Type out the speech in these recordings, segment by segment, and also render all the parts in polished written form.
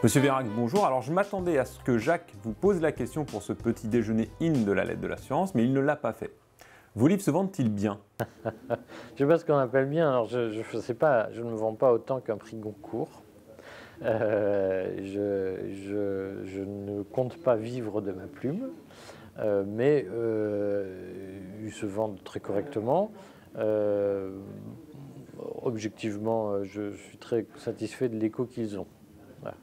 Monsieur Vérac, bonjour. Alors je m'attendais à ce que Jacques vous pose la question pour ce petit déjeuner in de la lettre de l'assurance, mais il ne l'a pas fait. Vos livres se vendent-ils bien? Je ne sais pas ce qu'on appelle bien. Alors je sais pas, je ne me vends pas autant qu'un prix Goncourt. Je ne compte pas vivre de ma plume, mais ils se vendent très correctement. Objectivement, je suis très satisfait de l'écho qu'ils ont. Voilà.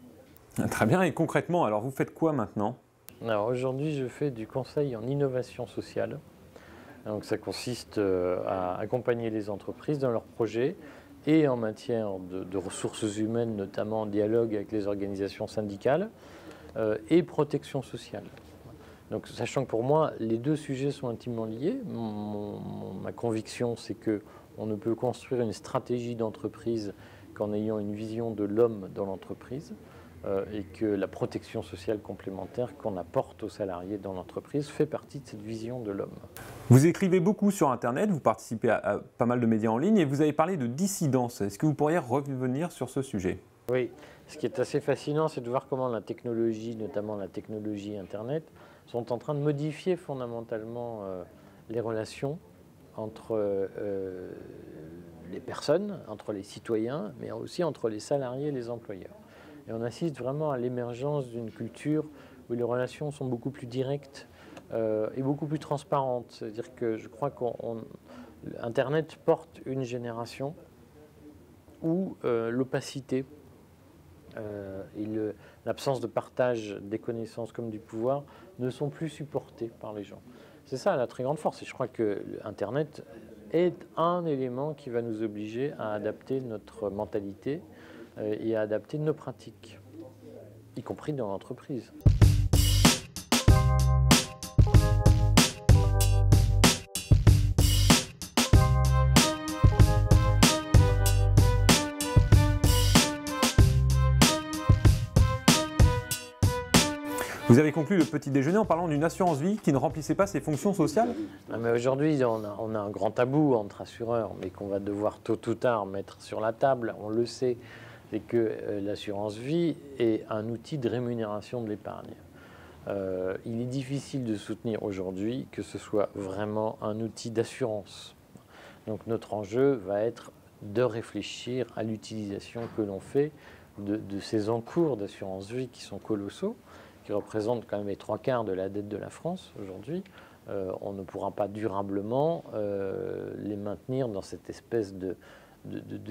Très bien, et concrètement, alors vous faites quoi maintenant? Alors aujourd'hui, je fais du conseil en innovation sociale. Donc ça consiste à accompagner les entreprises dans leurs projets et en matière de ressources humaines, notamment en dialogue avec les organisations syndicales et protection sociale. Donc sachant que pour moi, les deux sujets sont intimement liés, ma conviction c'est qu'on ne peut construire une stratégie d'entreprise qu'en ayant une vision de l'homme dans l'entreprise. Et que la protection sociale complémentaire qu'on apporte aux salariés dans l'entreprise fait partie de cette vision de l'homme. Vous écrivez beaucoup sur Internet, vous participez à pas mal de médias en ligne et vous avez parlé de dissidence. Est-ce que vous pourriez revenir sur ce sujet? Oui, ce qui est assez fascinant, c'est de voir comment la technologie, notamment la technologie Internet, sont en train de modifier fondamentalement les relations entre les personnes, entre les citoyens, mais aussi entre les salariés et les employeurs. Et on assiste vraiment à l'émergence d'une culture où les relations sont beaucoup plus directes et beaucoup plus transparentes. C'est-à-dire que je crois qu'Internet porte une génération où l'opacité et l'absence de partage des connaissances comme du pouvoir ne sont plus supportés par les gens. C'est ça la très grande force. Et je crois que Internet est un élément qui va nous obliger à adapter notre mentalité et à adapter nos pratiques, y compris dans l'entreprise. Vous avez conclu le petit déjeuner en parlant d'une assurance vie qui ne remplissait pas ses fonctions sociales? Non, mais aujourd'hui, on a un grand tabou entre assureurs, mais qu'on va devoir tôt ou tard mettre sur la table, on le sait. C'est que l'assurance vie est un outil de rémunération de l'épargne. Il est difficile de soutenir aujourd'hui que ce soit vraiment un outil d'assurance. Donc notre enjeu va être de réfléchir à l'utilisation que l'on fait de ces encours d'assurance vie qui sont colossaux, qui représentent quand même les 3/4 de la dette de la France aujourd'hui. On ne pourra pas durablement les maintenir dans cette espèce de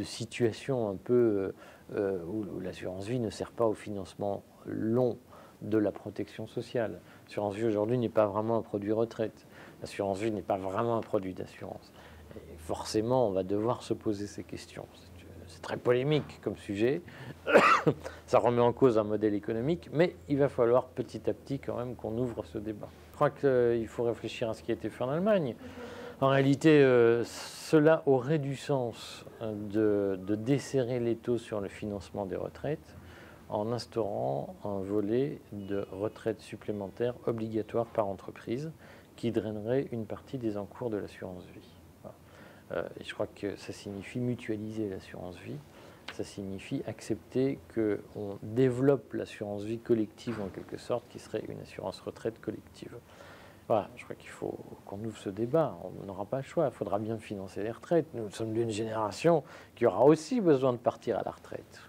situation un peu où l'assurance vie ne sert pas au financement long de la protection sociale. L'assurance vie aujourd'hui n'est pas vraiment un produit retraite. L'assurance vie n'est pas vraiment un produit d'assurance. Et forcément, on va devoir se poser ces questions. C'est très polémique comme sujet. Ça remet en cause un modèle économique, mais il va falloir petit à petit quand même qu'on ouvre ce débat. Je crois qu'il faut réfléchir à ce qui a été fait en Allemagne. En réalité, cela aurait du sens de desserrer l'étau sur le financement des retraites en instaurant un volet de retraite supplémentaire obligatoire par entreprise qui drainerait une partie des encours de l'assurance vie. Voilà. Et je crois que ça signifie mutualiser l'assurance vie, ça signifie accepter qu'on développe l'assurance vie collective en quelque sorte, qui serait une assurance retraite collective. Voilà, je crois qu'il faut qu'on ouvre ce débat. On n'aura pas le choix. Il faudra bien financer les retraites. Nous sommes d'une génération qui aura aussi besoin de partir à la retraite.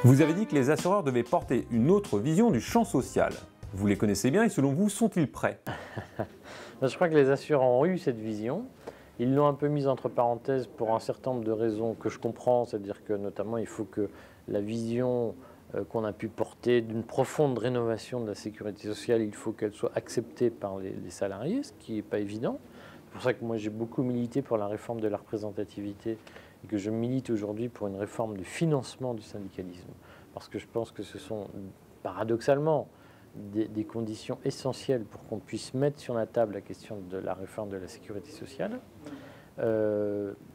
Vous avez dit que les assureurs devaient porter une autre vision du champ social. Vous les connaissez bien et selon vous, sont-ils prêts? Je crois que les assureurs ont eu cette vision. Ils l'ont un peu mise entre parenthèses pour un certain nombre de raisons que je comprends, c'est-à-dire que notamment il faut que la vision qu'on a pu porter d'une profonde rénovation de la sécurité sociale, il faut qu'elle soit acceptée par les salariés, ce qui n'est pas évident. C'est pour ça que moi j'ai beaucoup milité pour la réforme de la représentativité et que je milite aujourd'hui pour une réforme du financement du syndicalisme. Parce que je pense que ce sont paradoxalement des conditions essentielles pour qu'on puisse mettre sur la table la question de la réforme de la sécurité sociale.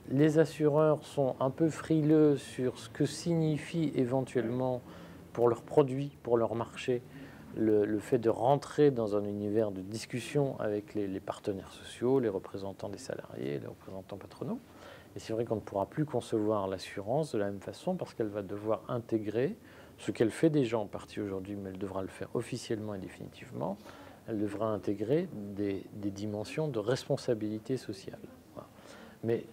Les assureurs sont un peu frileux sur ce que signifie éventuellement pour leurs produits, pour leur marché, le fait de rentrer dans un univers de discussion avec les partenaires sociaux, les représentants des salariés, les représentants patronaux. Et c'est vrai qu'on ne pourra plus concevoir l'assurance de la même façon parce qu'elle va devoir intégrer ce qu'elle fait déjà en partie aujourd'hui, mais elle devra le faire officiellement et définitivement. Elle devra intégrer des dimensions de responsabilité sociale. Voilà. Mais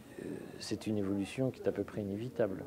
c'est une évolution qui est à peu près inévitable.